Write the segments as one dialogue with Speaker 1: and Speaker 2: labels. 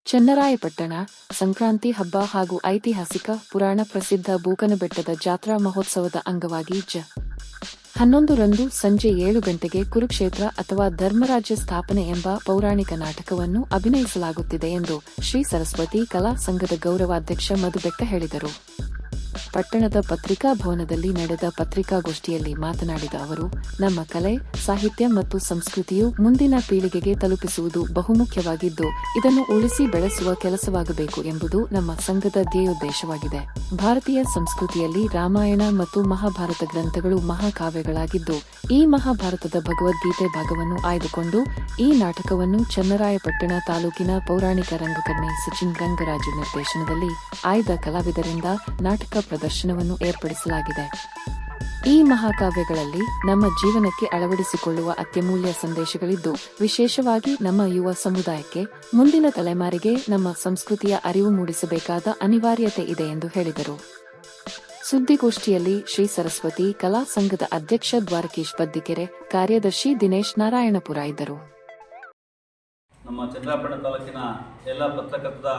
Speaker 1: ಚನ್ನರಾಯಪಟ್ಟಣ ಸಂಕ್ರಾಂತಿ ಹಬ್ಬ ಹಾಗೂ ಐತಿಹಾಸಿಕ ಪುರಾಣ ಪ್ರಸಿದ್ಧ ಬೂಕನಬೆಟ್ಟದ ಜಾತ್ರಾ ಮಹೋತ್ಸವದ ಅಂಗವಾಗಿ 11ರಂದು ಸಂಜೆ 7 ಗಂಟೆಗೆ ಕುರುಕ್ಷೇತ್ರ ಅಥವಾ ಧರ್ಮರಾಜ್ಯ ಸ್ಥಾಪನೆ ಎಂಬ ಪೌರಾಣಿಕ ನಾಟಕವನ್ನು ಅಭಿನಯಿಸಲಾಗುತ್ತಿದೆ ಎಂದು ಶ್ರೀ ಸರಸ್ವತಿ ಕಲಾ ಸಂಘದ ಗೌರವಾಧ್ಯಕ್ಷ ಮಧುಬೆಕ್ಕ ಹೇಳಿದರು. ಪಟ್ಟಣದ ಪತ್ರಿಕಾ ಭವನದಲ್ಲಿ ನಡೆದ ಪತ್ರಿಕಾಗೋಷ್ಠಿಯಲ್ಲಿ ಮಾತನಾಡಿದ ಅವರು, ನಮ್ಮ ಕಲೆ, ಸಾಹಿತ್ಯ ಮತ್ತು ಸಂಸ್ಕೃತಿಯು ಮುಂದಿನ ಪೀಳಿಗೆಗೆ ತಲುಪಿಸುವುದು ಬಹುಮುಖ್ಯವಾಗಿದ್ದು, ಇದನ್ನು ಉಳಿಸಿ ಬೆಳೆಸುವ ಕೆಲಸವಾಗಬೇಕು ಎಂಬುದು ನಮ್ಮ ಸಂಘದ ಧ್ಯೇಯೋದ್ದೇಶವಾಗಿದೆ. ಭಾರತೀಯ ಸಂಸ್ಕೃತಿಯಲ್ಲಿ ರಾಮಾಯಣ ಮತ್ತು ಮಹಾಭಾರತ ಗ್ರಂಥಗಳು ಮಹಾಕಾವ್ಯಗಳಾಗಿದ್ದು, ಈ ಮಹಾಭಾರತದ ಭಗವದ್ಗೀತೆ ಭಾಗವನ್ನು ಆಯ್ದುಕೊಂಡು ಈ ನಾಟಕವನ್ನು ಚನ್ನರಾಯಪಟ್ಟಣ ತಾಲೂಕಿನ ಪೌರಾಣಿಕ ರಂಗಕರ್ಮಿ ಸಚಿನ್ ರಂಗರಾಜು ನಿರ್ದೇಶನದಲ್ಲಿ ಆಯ್ದ ಕಲಾವಿದರಿಂದ ನಾಟಕ ಪ್ರದರ್ಶನವನ್ನು ಏರ್ಪಡಿಸಲಾಗಿದೆ. ಈ ಮಹಾಕಾವ್ಯಗಳಲ್ಲಿ ನಮ್ಮ ಜೀವನಕ್ಕೆ ಅಳವಡಿಸಿಕೊಳ್ಳುವ ಅತ್ಯಮೂಲ್ಯ ಸಂದೇಶಗಳಿದ್ದು, ವಿಶೇಷವಾಗಿ ನಮ್ಮ ಯುವ ಸಮುದಾಯಕ್ಕೆ, ಮುಂದಿನ ತಲೆಮಾರಿಗೆ ನಮ್ಮ ಸಂಸ್ಕೃತಿಯ ಅರಿವು ಮೂಡಿಸಬೇಕಾದ ಅನಿವಾರ್ಯತೆ ಇದೆ ಎಂದು ಹೇಳಿದರು. ಸುದ್ದಿಗೋಷ್ಠಿಯಲ್ಲಿ ಶ್ರೀ ಸರಸ್ವತಿ ಕಲಾ ಸಂಘದ ಅಧ್ಯಕ್ಷ ದ್ವಾರಕೀಶ್ ಬದ್ದಿಕೆರೆ, ಕಾರ್ಯದರ್ಶಿ ದಿನೇಶ್ ನಾರಾಯಣಪುರ ಇದ್ದರು.
Speaker 2: ನಮ್ಮ ಚನ್ನರಾಯಪಟ್ಟಣ ತಾಲೂಕಿನ ಎಲ್ಲ ಪತ್ರಕರ್ತರ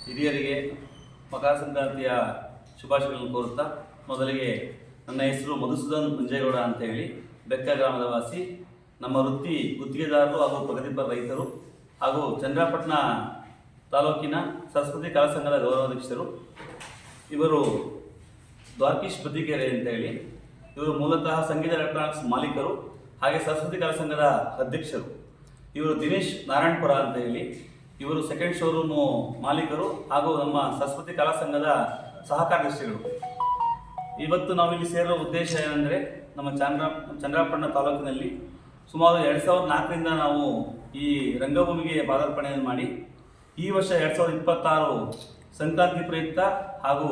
Speaker 2: ಹಿರಿಯರಿಗೆ ಮಕರ ಸಂಕ್ರಾಂತಿಯ ಶುಭಾಶಯಗಳನ್ನು ಕೋರುತ್ತಾ, ಮೊದಲಿಗೆ ನನ್ನ ಹೆಸರು ಮಧುಸೂದನ್ ಮಂಜೇಗೌಡ ಅಂತ ಹೇಳಿ, ಬೆಕ್ಕ ಗ್ರಾಮದ ವಾಸಿ. ನಮ್ಮ ವೃತ್ತಿ ಗುತ್ತಿಗೆದಾರರು ಹಾಗೂ ಪ್ರಗತಿಪರ ರೈತರು ಹಾಗೂ ಚನ್ನರಾಯಪಟ್ಟಣ ತಾಲೂಕಿನ ಸರಸ್ವತಿ ಕಲಾ ಸಂಘದ ಗೌರವಾಧ್ಯಕ್ಷರು. ಇವರು ದ್ವಾರಕೀಶ್ ಬದ್ದಿಕೆರೆ ಅಂತ ಹೇಳಿ, ಇವರು ಮೂಲತಃ ಸಂಗೀತ ಎಲೆಕ್ಟ್ರಾನಿಕ್ಸ್ ಮಾಲೀಕರು ಹಾಗೆ ಸರಸ್ವತಿ ಕಲಾ ಸಂಘದ ಅಧ್ಯಕ್ಷರು. ಇವರು ದಿನೇಶ್ ನಾರಾಯಣಪುರ ಅಂತ ಹೇಳಿ, ಇವರು ಸೆಕೆಂಡ್ ಶೋರೂಮು ಮಾಲೀಕರು ಹಾಗೂ ನಮ್ಮ ಸರಸ್ವತಿ ಕಲಾ ಸಂಘದ ಸಹ ಕಾರ್ಯದರ್ಶಿಗಳು. ಇವತ್ತು ನಾವಿಲ್ಲಿ ಸೇರುವ ಉದ್ದೇಶ ಏನೆಂದರೆ, ನಮ್ಮ ಚನ್ನರಾಯಪಟ್ಟಣ ತಾಲೂಕಿನಲ್ಲಿ ಸುಮಾರು 2004ರಿಂದ ನಾವು ಈ ರಂಗಭೂಮಿಗೆ ಪಾದಾರ್ಪಣೆಯನ್ನು ಮಾಡಿ, ಈ ವರ್ಷ 2026 ಸಂಕ್ರಾಂತಿ ಪ್ರಯುಕ್ತ ಹಾಗೂ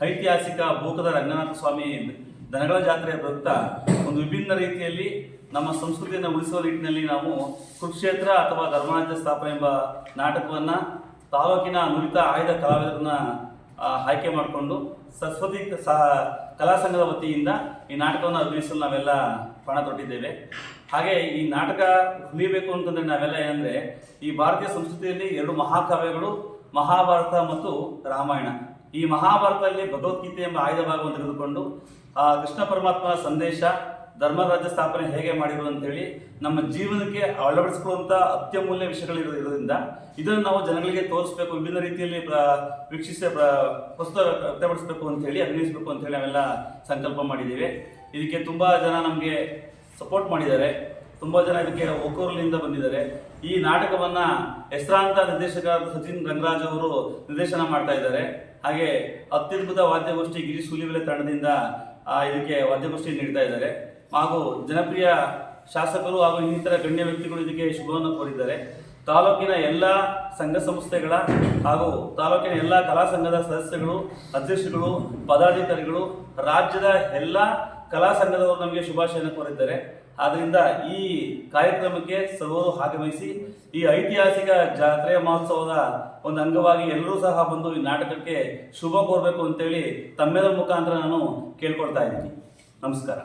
Speaker 2: ಐತಿಹಾಸಿಕ ಬೂಕದ ರಂಗನಾಥ ಸ್ವಾಮಿ ದನಗಳ ಜಾತ್ರೆಯ ಪ್ರಯುಕ್ತ ಒಂದು ವಿಭಿನ್ನ ರೀತಿಯಲ್ಲಿ ನಮ್ಮ ಸಂಸ್ಕೃತಿಯನ್ನು ಉಳಿಸುವ ನಿಟ್ಟಿನಲ್ಲಿ ನಾವು ಕುರುಕ್ಷೇತ್ರ ಅಥವಾ ಧರ್ಮರಾಜ್ಯ ಸ್ಥಾಪನೆ ಎಂಬ ನಾಟಕವನ್ನು ತಾಲೂಕಿನ ನುರಿತ ಆಯ್ದ ಕಲಾವಿದರನ್ನ ಆಯ್ಕೆ ಮಾಡಿಕೊಂಡು ಸರಸ್ವತಿ ಕಲಾ ಸಂಘದ ವತಿಯಿಂದ ಈ ನಾಟಕವನ್ನು ಅಭಿನಯಿಸಲು ನಾವೆಲ್ಲ ಪಣ ತೊಟ್ಟಿದ್ದೇವೆ. ಹಾಗೆ ಈ ನಾಟಕ ಉಳಿಯಬೇಕು ಅಂತಂದರೆ ನಾವೆಲ್ಲ ಏನಂದರೆ, ಈ ಭಾರತೀಯ ಸಂಸ್ಕೃತಿಯಲ್ಲಿ 2 ಮಹಾಕಾವ್ಯಗಳು ಮಹಾಭಾರತ ಮತ್ತು ರಾಮಾಯಣ. ಈ ಮಹಾಭಾರತದಲ್ಲಿ ಭಗವದ್ಗೀತೆ ಎಂಬ ಆಯ್ದ ಭಾಗವನ್ನು ತೆಗೆದುಕೊಂಡು ಕೃಷ್ಣ ಪರಮಾತ್ಮನ ಸಂದೇಶ, ಧರ್ಮರಾಜ್ಯ ಸ್ಥಾಪನೆ ಹೇಗೆ ಮಾಡಿದ್ರು ಅಂತೇಳಿ ನಮ್ಮ ಜೀವನಕ್ಕೆ ಅಳವಡಿಸಿಕೊಳ್ಳುವಂಥ ಅತ್ಯಮೂಲ್ಯ ವಿಷಯಗಳಿರೋದ್ರಿಂದ ಇದನ್ನು ನಾವು ಜನಗಳಿಗೆ ತೋರಿಸಬೇಕು, ವಿಭಿನ್ನ ರೀತಿಯಲ್ಲಿ ವೀಕ್ಷಿಸಿ ಪ್ರಸ್ತುತ ವ್ಯಕ್ತಪಡಿಸಬೇಕು ಅಂತೇಳಿ, ಅಭಿನಯಿಸಬೇಕು ಅಂತೇಳಿ ನಾವೆಲ್ಲ ಸಂಕಲ್ಪ ಮಾಡಿದ್ದೇವೆ. ಇದಕ್ಕೆ ತುಂಬ ಜನ ನಮಗೆ ಸಪೋರ್ಟ್ ಮಾಡಿದ್ದಾರೆ, ತುಂಬ ಜನ ಇದಕ್ಕೆ ಒಕ್ಕೂರಿನಿಂದ ಬಂದಿದ್ದಾರೆ. ಈ ನಾಟಕವನ್ನು ಹೆಸರಾಂತ ನಿರ್ದೇಶಕರಾದ ಸಚಿನ್ ರಂಗರಾಜ್ ಅವರು ನಿರ್ದೇಶನ ಮಾಡ್ತಾ ಇದ್ದಾರೆ. ಹಾಗೆ ಅತ್ಯದ್ಭುತ ವಾದ್ಯಗೋಷ್ಠಿ ಗಿರಿ ಸೂಲಿಬೆಲೆ ತಂಡದಿಂದ ಇದಕ್ಕೆ ವಾದ್ಯಗೋಷ್ಠಿ ನೀಡ್ತಾ ಇದ್ದಾರೆ. ಹಾಗೂ ಜನಪ್ರಿಯ ಶಾಸಕರು ಹಾಗೂ ಇನ್ನಿತರ ಗಣ್ಯ ವ್ಯಕ್ತಿಗಳು ಇದಕ್ಕೆ ಶುಭವನ್ನು ಕೋರಿದ್ದಾರೆ. ತಾಲೂಕಿನ ಎಲ್ಲ ಸಂಘ ಸಂಸ್ಥೆಗಳ ಹಾಗೂ ತಾಲೂಕಿನ ಎಲ್ಲ ಕಲಾ ಸಂಘದ ಸದಸ್ಯಗಳು, ಅಧ್ಯಕ್ಷರುಗಳು, ಪದಾಧಿಕಾರಿಗಳು, ರಾಜ್ಯದ ಎಲ್ಲ ಕಲಾ ಸಂಘದವರು ನಮಗೆ ಶುಭಾಶಯವನ್ನು ಕೋರಿದ್ದಾರೆ. ಆದ್ದರಿಂದ ಈ ಕಾರ್ಯಕ್ರಮಕ್ಕೆ ಸರ್ವರು ಆಗಮಿಸಿ ಈ ಐತಿಹಾಸಿಕ ಜಾತ್ರೆಯ ಮಹೋತ್ಸವದ ಒಂದು ಅಂಗವಾಗಿ ಎಲ್ಲರೂ ಸಹ ಬಂದು ಈ ನಾಟಕಕ್ಕೆ ಶುಭ ಕೋರಬೇಕು ಅಂತೇಳಿ ತಮ್ಮೆಲ್ಲರ ಮುಖಾಂತರ ನಾನು ಕೇಳ್ಕೊಳ್ತಾ ಇದ್ದೀನಿ. ನಮಸ್ಕಾರ.